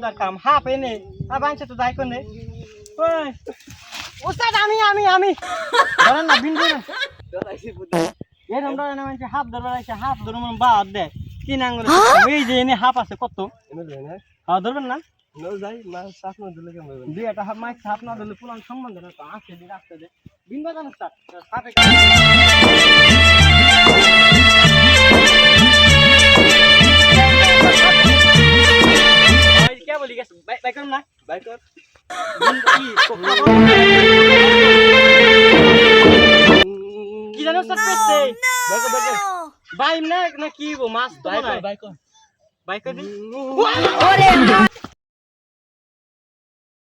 মজার কাম হাফ এনে আর বাঞ্চে তো যাই কোনে ওই ওস্তাদ আমি ধরেন না বিন্দু না এরকম ধরে না মানে হাফ ধরবার আছে হাফ ধরে মানে বাদ দে কি নাঙ্গল এই যে এনে হাফ আছে কত হ্যাঁ ধরবেন না যাই না সাপ না দিলে কেমন দুই একটা হাফ মাছ সাপ না দিলে পুরান সম্বন্ধ না তো আছে দিন আসতে দে বিন্দু জানো স্যার সাপে क्या बोली क्या बाइक करूँ ना बाइक कर की जानो सर पैसे बाइक बाइक ना की वो मास तो बाइक कर दी